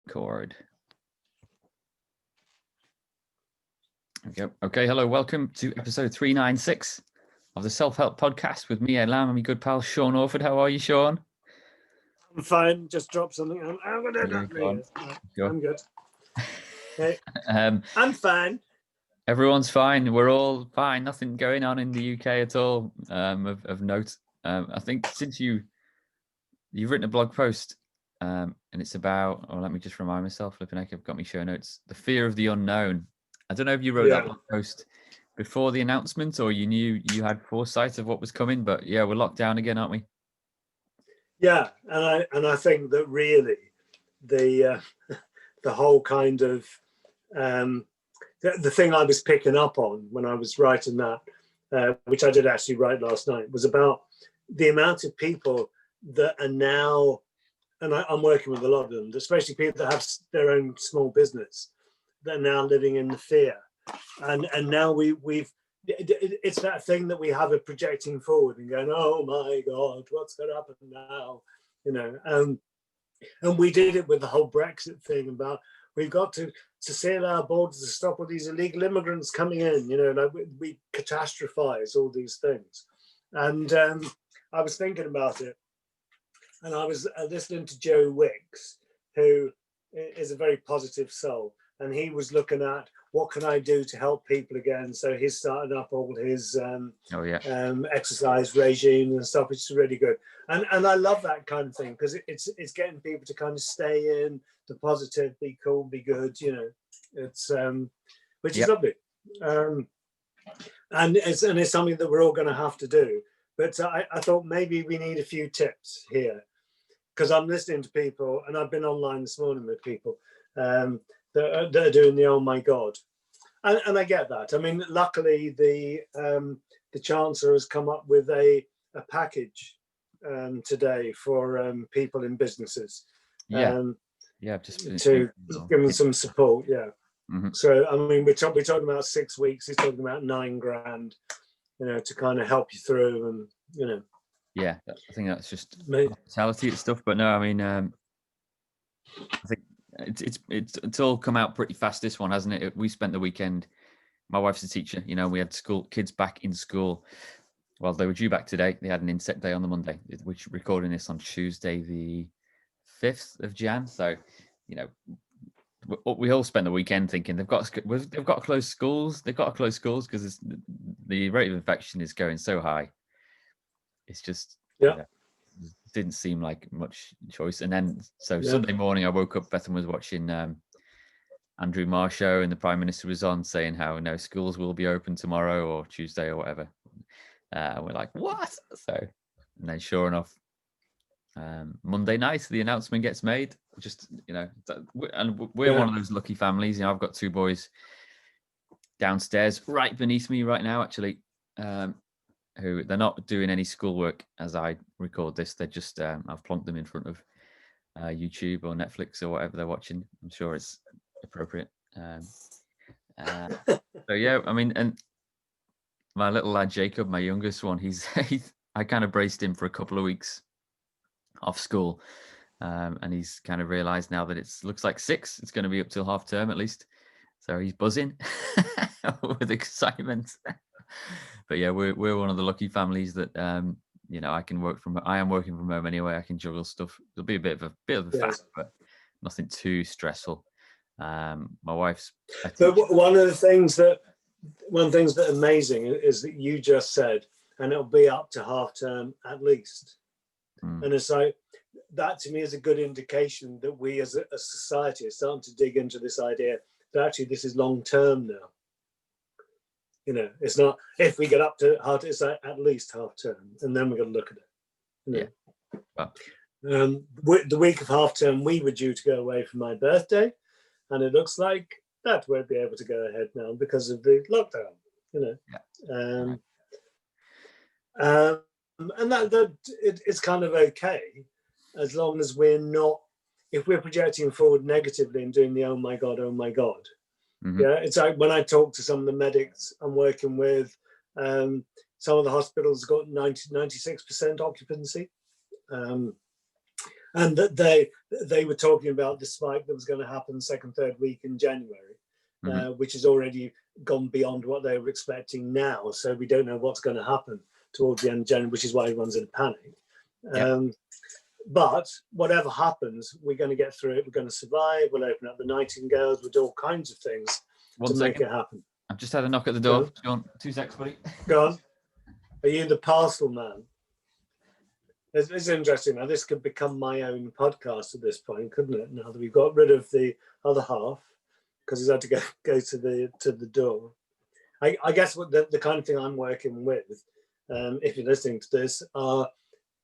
Record. Okay, hello, welcome to episode 396 of the Self-Help Podcast with me, Ed Lamb, and my good pal Sean Orford. How are you, Sean? I'm fine. Just dropped something. I'm good. Hey, I'm fine. Everyone's fine. We're all fine. Nothing going on in the UK at all of note. I think since you've written a blog post, and it's about, let me just remind myself, flipping heck, I've got my show notes. The fear of the unknown. I don't know if you wrote that blog post before the announcement or you knew you had foresight of what was coming, but yeah, we're locked down again, aren't we? Yeah, and I think that really the whole kind of the thing I was picking up on when I was writing that, which I did actually write last night, was about the amount of people that are now, and I'm working with a lot of them, especially people that have their own small business, that are now living in the fear, and now it's that thing that we have of projecting forward and going, oh my God, what's going to happen now? And we did it with the whole Brexit thing about we've got to seal our borders to stop all these illegal immigrants coming in. Like we catastrophize all these things. And I was thinking about it, and I was listening to Joe Wicks, who is a very positive soul, and he was looking at what can I do to help people again. So he's starting up all his exercise regime and stuff, which is really good. And I love that kind of thing because it's getting people to kind of stay in the positive, be cool, be good. It's which is lovely. And it's something that we're all going to have to do. But I thought maybe we need a few tips here, because I'm listening to people, and I've been online this morning with people that are doing the oh my God, and I get that. I mean, luckily the Chancellor has come up with a package today for people in businesses. Just to give them some support. Mm-hmm. So I mean, we're talking about 6 weeks. He's talking about $9,000, to kind of help you through, and Yeah, I think that's just hospitality and stuff. But no, I mean, I think it's all come out pretty fast, this one, hasn't it? We spent the weekend, my wife's a teacher, we had kids back in school. Well, they were due back today. They had an inset day on the Monday, which we're recording this on Tuesday the 5th of Jan. So, we all spent the weekend thinking they've got to close schools. They've got to close schools because the rate of infection is going so high. It's just didn't seem like much choice. And then Sunday morning I woke up, Bethan was watching Andrew Marr show, and the Prime Minister was on saying how schools will be open tomorrow or Tuesday or whatever. We're like, what? So, and then sure enough, Monday night the announcement gets made. Just and we're one of those lucky families. I've got two boys downstairs right beneath me right now, actually, who they're not doing any schoolwork as I record this. They're just I've plonked them in front of YouTube or Netflix or whatever they're watching. I'm sure it's appropriate. So yeah, I mean, and my little lad Jacob, my youngest one, I kind of braced him for a couple of weeks off school, and he's kind of realized now that it looks like 6. It's going to be up till half term at least, so he's buzzing with excitement. But yeah, we're one of the lucky families that I am working from home anyway. I can juggle stuff. There'll be a bit of a fast, but nothing too stressful. My wife's. But one of the things that amazing is that you just said, and it'll be up to half term at least. And it's like that to me is a good indication that we as a society are starting to dig into this idea that actually this is long term now. It's not if we get up to it's like at least half term, and then we're going to look at it. The week of half term, we were due to go away for my birthday, and it looks like that won't be able to go ahead now because of the lockdown. And that it's kind of okay as long as we're not, if we're projecting forward negatively and doing the oh my God. Mm-hmm. Yeah, it's like when I talk to some of the medics I'm working with, some of the hospitals got 96% occupancy. and that they were talking about the spike that was going to happen second, third week in January, which has already gone beyond what they were expecting now. So we don't know what's going to happen towards the end of January, which is why everyone's in a panic. But whatever happens, we're going to get through it. We're going to survive. We'll open up the Nightingales. We'll do all kinds of things make it happen. I've just had a knock at the door. Go on. 2 seconds, buddy. Go on. Are you the parcel man? It's interesting. Now, this could become my own podcast at this point, couldn't it? Now that we've got rid of the other half, because he's had to go to the door. I guess what the kind of thing I'm working with, if you're listening to this, are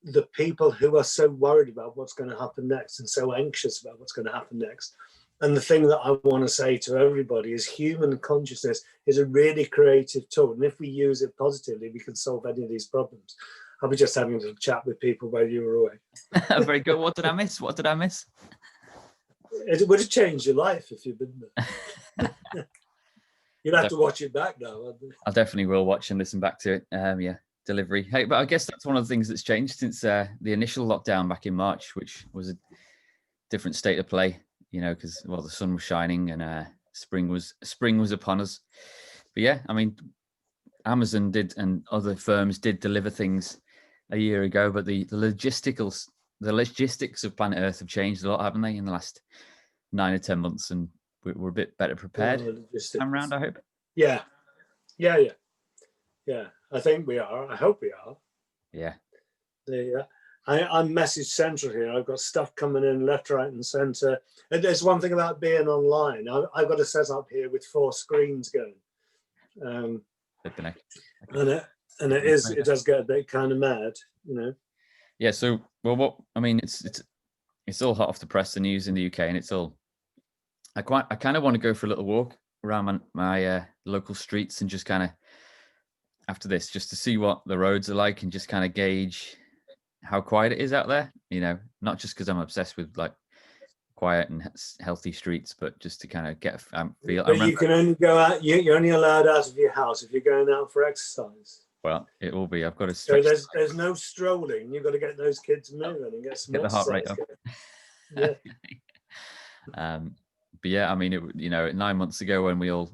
the people who are so worried about what's going to happen next and so anxious about what's going to happen next. And the thing that I want to say to everybody is human consciousness is a really creative tool. And if we use it positively, we can solve any of these problems. I was just having a little chat with people while you were away. Very good. What did I miss? It would have changed your life if you'd been there. You'd have to watch it back now. I definitely will watch and listen back to it. Delivery. Hey, but I guess that's one of the things that's changed since the initial lockdown back in March, which was a different state of play, because the sun was shining and spring was upon us. But yeah, I mean, Amazon did and other firms did deliver things a year ago, but the logistics of planet Earth have changed a lot, haven't they, in the last 9 or 10 months, and we're a bit better prepared time round, I hope. Yeah. I think we are. I hope we are. Yeah. I'm message central here. I've got stuff coming in left, right, and centre. And there's one thing about being online. I've got a setup here with 4 screens going. And it does get a bit kind of mad, Yeah. So, it's all hot off the press, the news in the UK, and it's all. I kind of want to go for a little walk around my local streets and just kind of after this, just to see what the roads are like and just kind of gauge how quiet it is out there. Not just because I'm obsessed with like quiet and healthy streets, but just to kind of get a feel. But you can only go out. You're only allowed out of your house if you're going out for exercise. Well, it will be. I've got to. So there's no strolling. You've got to get those kids moving and get some exercise. Get the heart rate up. Yeah. But yeah, I mean, 9 months ago when we all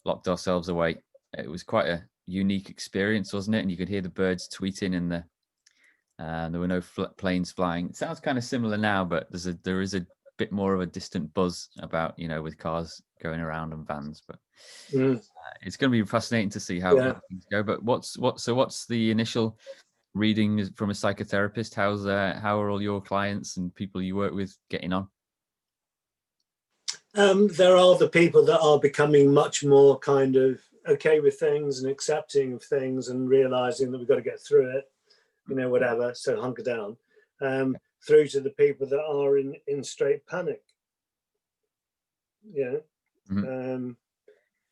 locked ourselves away, it was quite a unique experience, wasn't it? And you could hear the birds tweeting and there were no planes flying. It sounds kind of similar now, but there is a bit more of a distant buzz about, with cars going around and vans. But it's going to be fascinating to see how things go. But what's the initial reading from a psychotherapist? How are all your clients and people you work with getting on? There are the people that are becoming much more kind of okay with things and accepting of things and realizing that we've got to get through it, whatever, so hunker down, through to the people that are in straight panic. And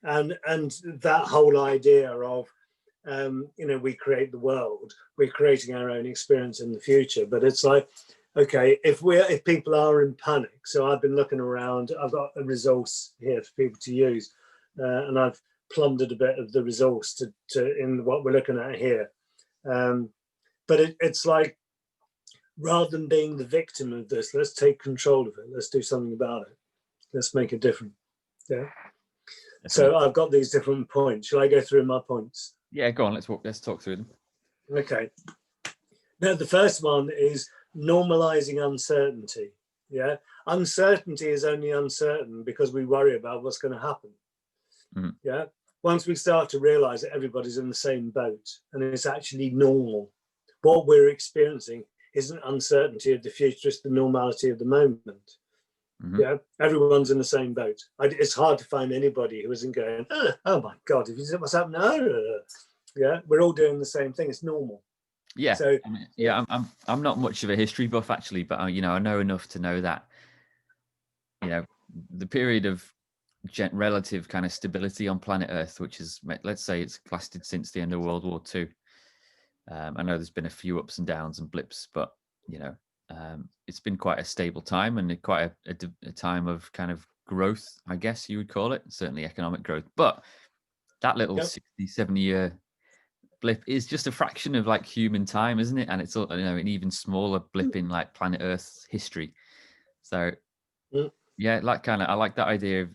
that whole idea of we create the world, we're creating our own experience in the future, but it's like, okay, if people are in panic, so I've been looking around, I've got a resource here for people to use, and I've plundered a bit of the resource to in what we're looking at here. But it's like, rather than being the victim of this, let's take control of it. Let's do something about it. Let's make it different. Yeah. So I've got these different points. Shall I go through my points? Yeah, go on. Let's talk through them. Okay. Now, the first one is normalizing uncertainty. Yeah. Uncertainty is only uncertain because we worry about what's going to happen. Yeah. Once we start to realize that everybody's in the same boat and it's actually normal, what we're experiencing isn't uncertainty of the future, it's the normality of the moment. Yeah, everyone's in the same boat. It's hard to find anybody who isn't going, oh my God, if you see what's happening, yeah, we're all doing the same thing. It's normal. Yeah. So I'm not much of a history buff actually, but I know enough to know that the period of relative kind of stability on planet Earth, which is, let's say, it's lasted since the end of World War II. I know there's been a few ups and downs and blips, but it's been quite a stable time and quite a time of kind of growth, I guess you would call it, certainly economic growth. But that little 60, 70 year blip is just a fraction of like human time, isn't it? And it's, you know, an even smaller blip in like planet Earth's history. So yeah, like I like that idea of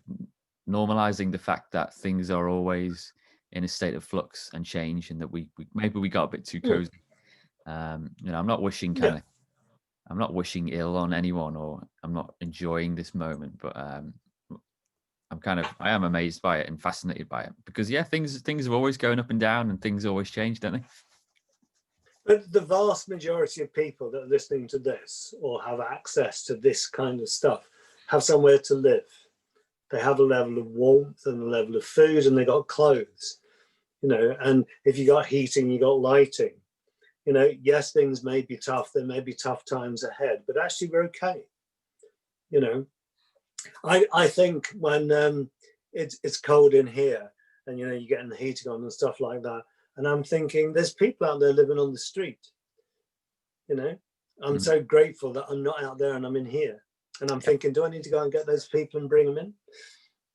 normalizing the fact that things are always in a state of flux and change, and that we maybe we got a bit too cozy. You know, I'm not wishing I'm not wishing ill on anyone, or I'm not enjoying this moment, but I am amazed by it and fascinated by it, because yeah, things are always going up and down, and things always change, don't they? But the vast majority of people that are listening to this or have access to this kind of stuff have somewhere to live. They have a level of warmth and a level of food, and they got clothes, you know, and if you got heating, you got lighting. You know, yes, things may be tough. There may be tough times ahead, but actually we're okay. You know, I think when it's cold in here, and you know you're getting the heating on and stuff like that, and I'm thinking there's people out there living on the street. You know, I'm so grateful that I'm not out there and I'm in here. And I'm thinking, do I need to go and get those people and bring them in?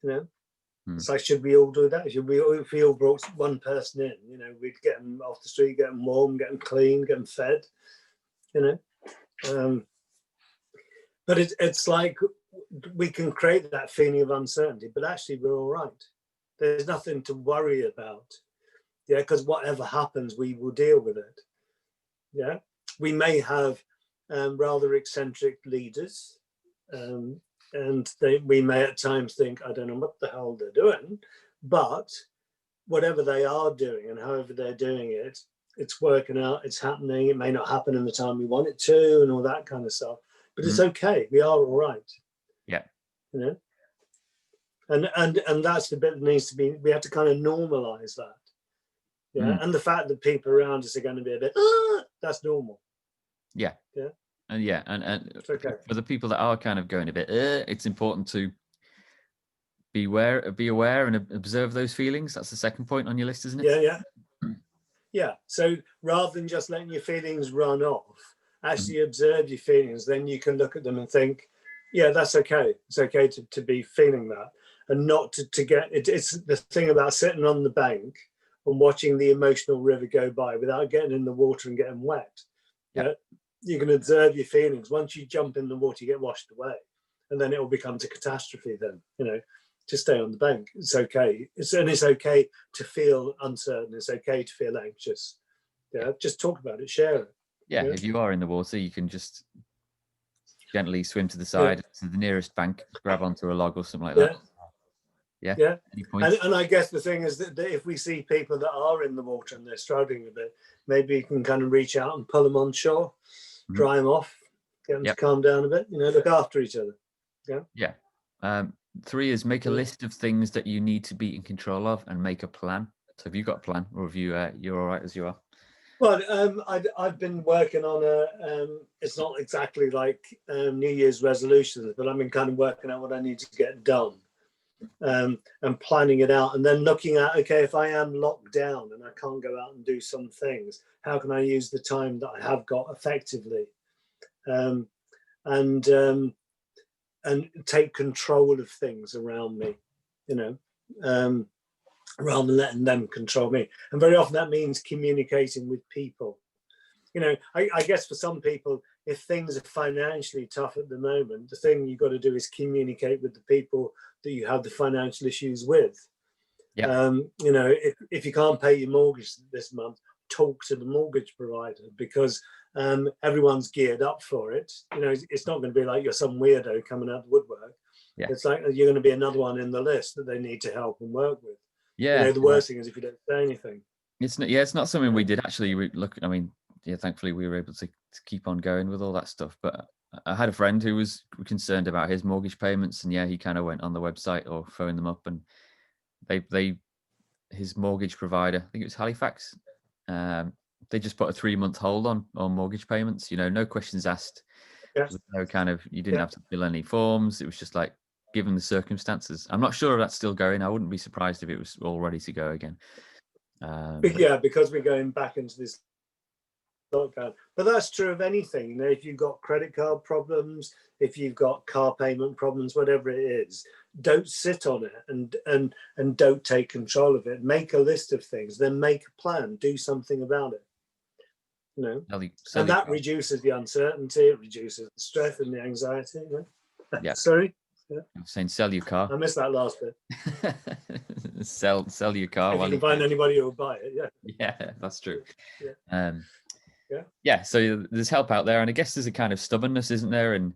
You know, it's like, should we all do that? Should we all, if we all brought one person in, you know, we'd get them off the street, get them warm, get them clean, get them fed, you know. But it's like we can create that feeling of uncertainty, but actually we're all right. There's nothing to worry about. Yeah, because whatever happens, we will deal with it. Yeah, we may have rather eccentric leaders. And we may at times think, I don't know what the hell they're doing, but whatever they are doing and however they're doing it, it's working out, it's happening. It may not happen in the time we want it to, and all that kind of stuff, but it's okay. We are all right. Yeah. You know, and that's the bit that needs to be, we have to kind of normalize that. Yeah. And the fact that people around us are going to be a bit, that's normal. Yeah. Yeah. And yeah, and okay. For the people that are kind of going a bit, it's important to be aware and observe those feelings. That's the second point on your list, isn't it? Yeah. So rather than just letting your feelings run off, actually observe your feelings. Then you can look at them and think, yeah, that's okay. It's okay to be feeling that, and not to get it. It's the thing about sitting on the bank and watching the emotional river go by without getting in the water and getting wet. Yeah. You can observe your feelings. Once you jump in the water, you get washed away, and then it will become a catastrophe. Then, you know, just stay on the bank. It's okay. It's okay to feel uncertain. It's okay to feel anxious. Yeah, just talk about it, share it. Yeah, if you are in the water, you can just gently swim to the side to the nearest bank, grab onto a log or something like that. Yeah. And I guess the thing is that if we see people that are in the water and they're struggling a bit, maybe you can kind of reach out and pull them on shore. Dry them off, get them to calm down a bit, you know, look after each other. Yeah. 3 is make a list of things that you need to be in control of and make a plan. So have you got a plan, or have you're all right as you are? Well, I've been working on it's not exactly like New Year's resolutions, but I've been kind of working out what I need to get done, and planning it out, and then looking at, okay, if I am locked down and I can't go out and do some things, how can I use the time that I have got effectively, and take control of things around me, you know, rather than letting them control me. And very often that means communicating with people. You know, I guess for some people, if things are financially tough at the moment, the thing you've got to do is communicate with the people that you have the financial issues with. You know, if you can't pay your mortgage this month, talk to the mortgage provider, because everyone's geared up for it. You know, it's not going to be like you're some weirdo coming out of the woodwork. It's like you're going to be another one in the list that they need to help and work with. You know, the worst thing is if you don't say anything. It's not something we did actually. I mean, thankfully we were able to keep on going with all that stuff. But I had a friend who was concerned about his mortgage payments, and he kind of went on the website or phoned them up, and his mortgage provider, I think it was Halifax, they just put a 3-month hold on mortgage payments. You know, no questions asked. No kind of, you didn't have to fill any forms. It was just like, given the circumstances. I'm not sure if that's still going. I wouldn't be surprised if it was all ready to go again. Because we're going back into this lockdown. But that's true of anything. You know, if you've got credit card problems, if you've got car payment problems, whatever it is, don't sit on it and don't take control of it. Make a list of things, then make a plan, do something about it. You know, and that reduces the uncertainty, it reduces the stress and the anxiety. You know? Yeah. Sorry? Yeah. I'm saying sell your car. I missed that last bit. sell your car. If you can find anybody who will buy it, yeah. Yeah, that's true. Yeah. Yeah, so there's help out there, and I guess there's a kind of stubbornness, isn't there, and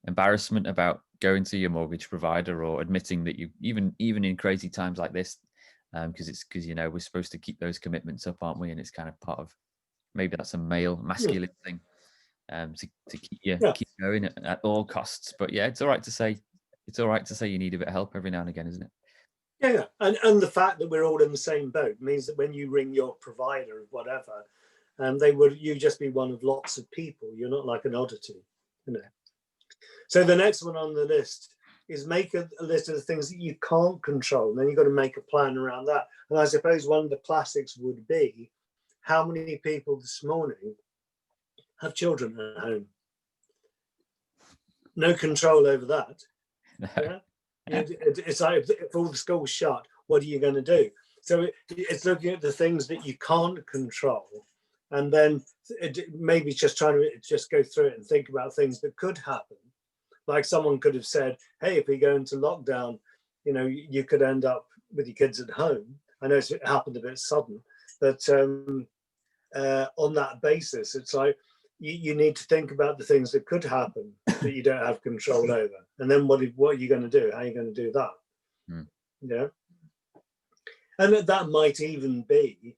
embarrassment about going to your mortgage provider or admitting that you even in crazy times like this, because you know we're supposed to keep those commitments up, aren't we? And it's kind of part of, maybe that's a masculine thing, to keep going at all costs. But yeah, it's all right to say you need a bit of help every now and again, isn't it? Yeah, and the fact that we're all in the same boat means that when you ring your provider or whatever, you just be one of lots of people. You're not like an oddity, you know. So the next one on the list is make a list of the things that you can't control. And then you've got to make a plan around that. And I suppose one of the classics would be, how many people this morning have children at home? No control over that. No. Yeah? It's like, if all the schools shut, what are you going to do? So it's looking at the things that you can't control, and then maybe just trying to just go through it and think about things that could happen. Like someone could have said, hey, if we go into lockdown, you know, you could end up with your kids at home. I know it happened a bit sudden, but on that basis, it's like you need to think about the things that could happen that you don't have control over. And then what are you going to do? How are you going to do that? Yeah. And that might even be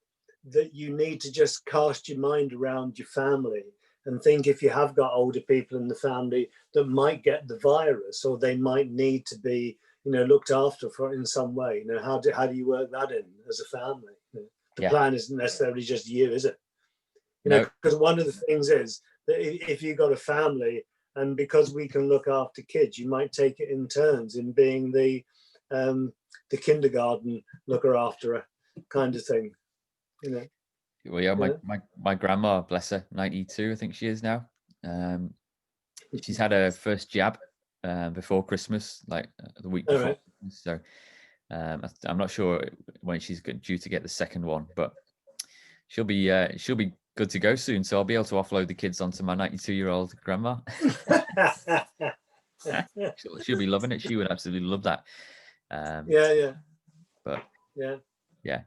that you need to just cast your mind around your family and think, if you have got older people in the family that might get the virus, or they might need to be, you know, looked after for in some way. You know, how do you work that in as a family? You know, the plan isn't necessarily just you, is it? You know, because one of the things is that if you've got a family, and because we can look after kids, you might take it in turns in being the kindergarten looker after kind of thing, you know. Well, yeah, my grandma, bless her, 92, I think she is now. She's had her first jab before Christmas, like the week before. Right. So I'm not sure when she's due to get the second one, but she'll be good to go soon. So I'll be able to offload the kids onto my 92-year-old grandma. she'll be loving it. She would absolutely love that. But yeah.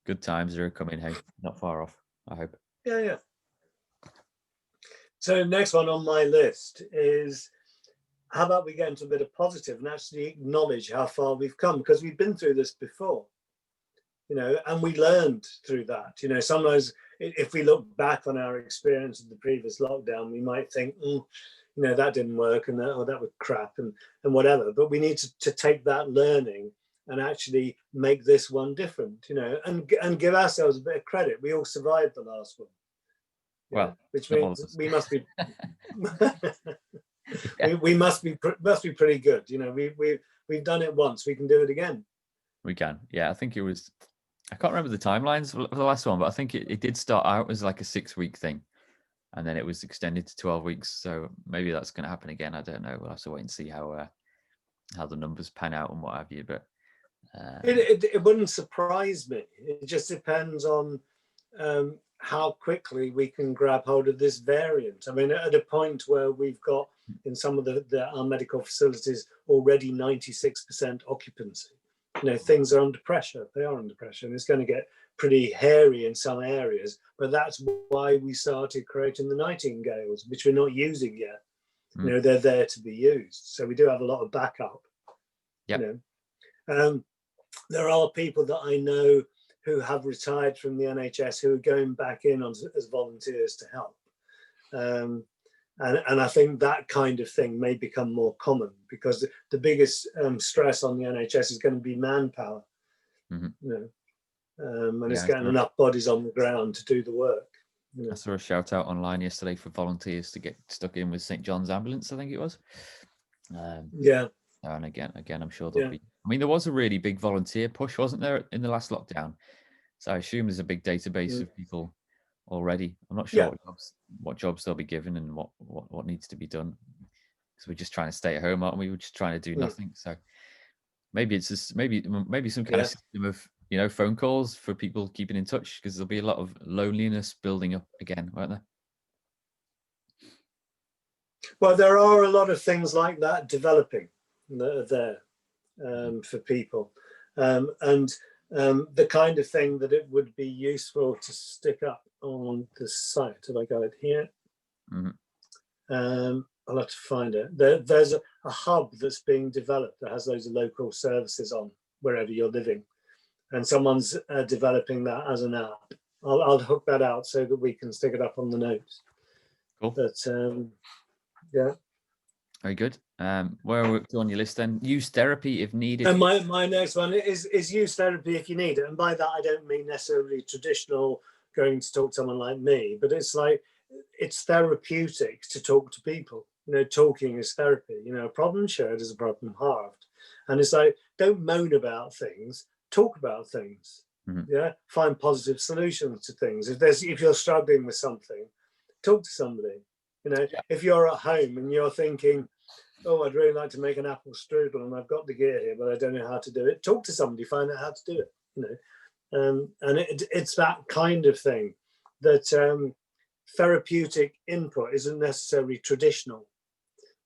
Good times are coming, hey, not far off, I hope. Yeah. So next one on my list is, how about we get into a bit of positive and actually acknowledge how far we've come, because we've been through this before, you know, and we learned through that. You know, sometimes if we look back on our experience of the previous lockdown, we might think, you know, that didn't work, and that was crap, and whatever. But we need to take that learning and actually make this one different, you know, and give ourselves a bit of credit. We all survived the last one. Well, which means we must be we must be pretty good. You know, we've done it once, we can do it again. We can. Yeah, I think it was, I can't remember the timelines for the last one, but I think it did start out as like a 6-week thing, and then it was extended to 12 weeks. So maybe that's going to happen again. I don't know. We'll have to wait and see how the numbers pan out and what have you. But it wouldn't surprise me. It just depends on how quickly we can grab hold of this variant. I mean, at a point where we've got in some of our medical facilities already 96% occupancy, you know, things are under pressure. They are under pressure, and it's going to get pretty hairy in some areas. But that's why we started creating the Nightingales, which we're not using yet. You know, they're there to be used. So we do have a lot of backup. Yep. You know, there are people that I know who have retired from the NHS who are going back in as volunteers to help. And I think that kind of thing may become more common, because the biggest stress on the NHS is going to be manpower. You know, and it's getting enough bodies on the ground to do the work. You know? I saw a shout out online yesterday for volunteers to get stuck in with St. John's Ambulance, I think it was. And again, I'm sure there'll be. I mean, there was a really big volunteer push, wasn't there, in the last lockdown? So I assume there's a big database of people already. I'm not sure what jobs they'll be given and what needs to be done, because we're just trying to stay at home, aren't we? We're just trying to do nothing. So maybe it's just maybe some kind of system of, you know, phone calls for people keeping in touch, because there'll be a lot of loneliness building up again, won't there? Well, there are a lot of things like that developing that are there for people, and the kind of thing that it would be useful to stick up on the site. Have I got it here? I'll have to find it. There's a hub that's being developed that has loads of local services on wherever you're living, and someone's developing that as an app. I'll hook that out so that we can stick it up on the notes. Cool. But yeah. Very good. Where are we on your list then? Use therapy if needed. And my next one is use therapy if you need it. And by that, I don't mean necessarily traditional going to talk to someone like me, but it's like, it's therapeutic to talk to people. You know, talking is therapy. You know, a problem shared is a problem halved. And it's like, don't moan about things, talk about things. Yeah, find positive solutions to things. If you're struggling with something, talk to somebody. You know, if you're at home and you're thinking, oh, I'd really like to make an apple strudel and I've got the gear here, but I don't know how to do it, talk to somebody, find out how to do it. You know, and it's that kind of thing that therapeutic input isn't necessarily traditional.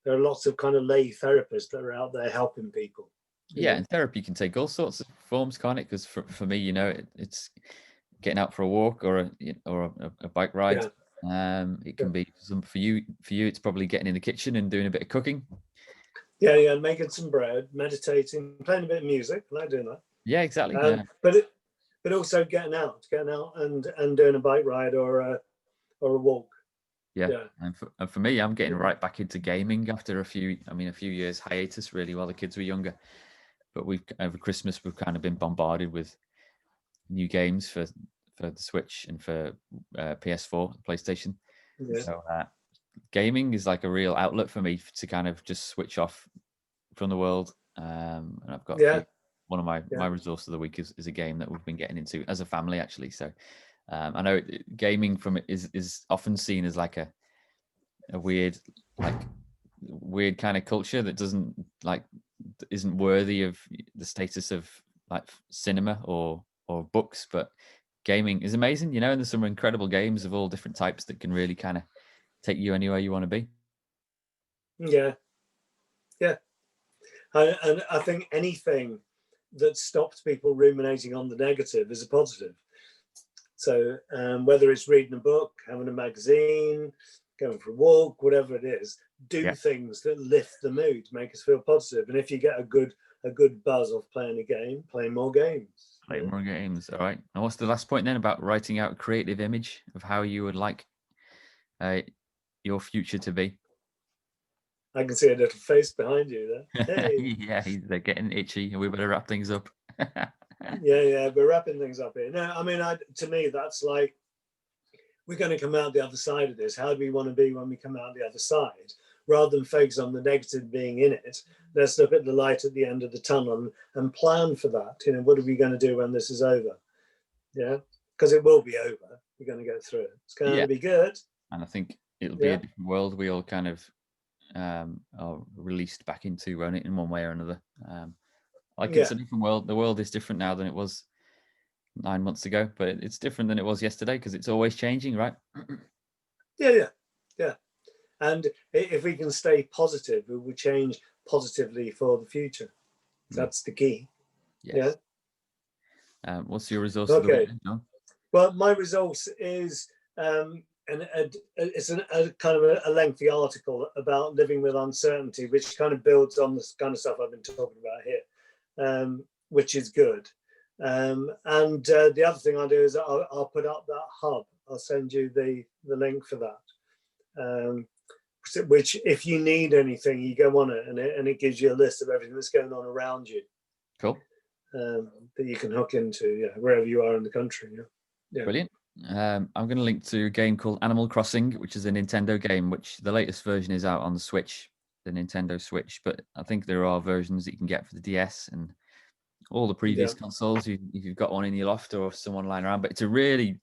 There are lots of kind of lay therapists that are out there helping people. Yeah, and therapy can take all sorts of forms, can't it? Because for me, you know, it's getting out for a walk or a bike ride. It can be for you. It's probably getting in the kitchen and doing a bit of cooking. Yeah, making some bread, meditating, playing a bit of music. I like doing that. Yeah, exactly. But also getting out and doing a bike ride or a walk. Yeah. And for me, I'm getting right back into gaming after a few years hiatus, really, while the kids were younger. But over Christmas, we've kind of been bombarded with new games for the Switch and for PS4, PlayStation. So gaming is like a real outlet for me to kind of just switch off from the world. And I've got one of my resource of the week is a game that we've been getting into as a family, actually. So I know gaming is often seen as like a weird kind of culture that isn't worthy of the status of like cinema or books, but gaming is amazing, you know, and there's some incredible games of all different types that can really kind of take you anywhere you want to be. Yeah. And I think anything that stops people ruminating on the negative is a positive. So whether it's reading a book, having a magazine, going for a walk, whatever it is, do things that lift the mood, make us feel positive. And if you get a good buzz off playing a game, play more games. Play more games. All right. And what's the last point then about writing out a creative image of how you would like your future to be? I can see a little face behind you there. Hey. Yeah, they're getting itchy, and we better wrap things up. Yeah, we're wrapping things up here. No, I mean, to me, that's like, we're going to come out the other side of this. How do we want to be when we come out the other side? Rather than focus on the negative being in it, let's look at the light at the end of the tunnel and plan for that. You know, what are we going to do when this is over? Yeah, because it will be over. We're going to go through it. It's going to be good. And I think it'll be a different world. We all kind of are released back into, won't it, in one way or another. It's a different world. The world is different now than it was 9 months ago, but it's different than it was yesterday because it's always changing, right? Yeah. And if we can stay positive, we will change positively for the future. That's the key. Yes. Yeah. What's your resource of the week, John? Well, my resource is it's a kind of a lengthy article about living with uncertainty, which kind of builds on this kind of stuff I've been talking about here, which is good. And the other thing I'll do is I'll put up that hub. I'll send you the link for that. Which, if you need anything, you go on it, and it gives you a list of everything that's going on around you. Cool. That you can hook into, wherever you are in the country. Yeah. Brilliant. I'm going to link to a game called Animal Crossing, which is a Nintendo game, which the latest version is out on the Switch, the Nintendo Switch. But I think there are versions that you can get for the DS and all the previous consoles if you've got one in your loft or someone lying around. But it's a really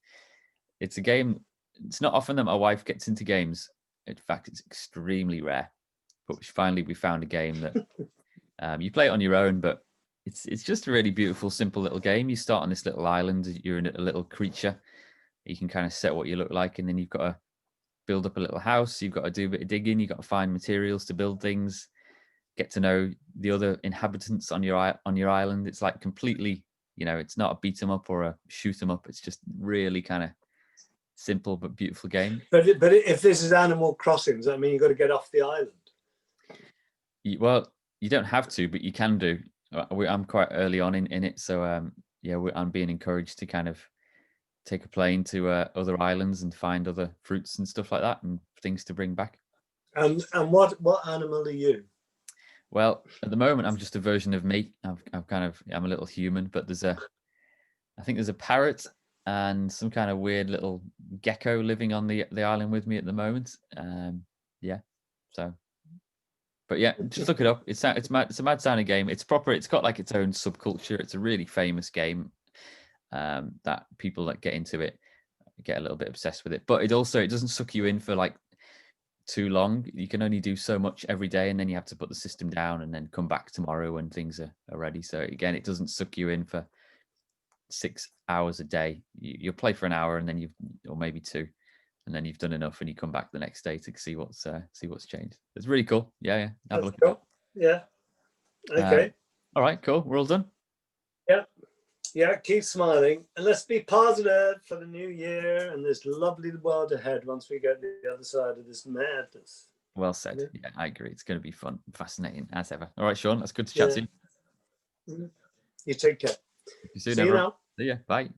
it's a game. It's not often that my wife gets into games. In fact, it's extremely rare. But finally, we found a game that you play it on your own, but it's just a really beautiful, simple little game. You start on this little island. You're in a little creature. You can kind of set what you look like, and then you've got to build up a little house. You've got to do a bit of digging. You've got to find materials to build things. Get to know the other inhabitants on your island. It's like completely, it's not a beat 'em up or a shoot 'em up. It's just really kind of simple but beautiful game. But if this is Animal Crossing, does that mean you've got to get off the island? Well, you don't have to, but you can do. I'm quite early on in it, so I'm being encouraged to kind of take a plane to other islands and find other fruits and stuff like that and things to bring back. And what animal are you? Well, at the moment, I'm just a version of me. I'm a little human, but I think there's a parrot and some kind of weird little gecko living on the island with me at the moment. But yeah, just look it up. It's a mad sounding game. It's proper. It's got like its own subculture. It's a really famous game that people that get into it get a little bit obsessed with it. But it doesn't suck you in for like too long. You can only do so much every day, and then you have to put the system down and then come back tomorrow when things are ready. So again, it doesn't suck you in for 6 hours a day. You'll play for an hour and then or maybe 2, and then you've done enough and you come back the next day to see what's changed. It's really cool. Yeah. Have a look at it. Yeah. Okay. All right, cool. We're all done. Yeah, keep smiling, and let's be positive for the new year and this lovely world ahead once we get to the other side of this madness. Well said. Yeah, I agree. It's going to be fun, fascinating as ever. All right, Sean, that's good to chat to you. You take care. See you now. See ya. Bye.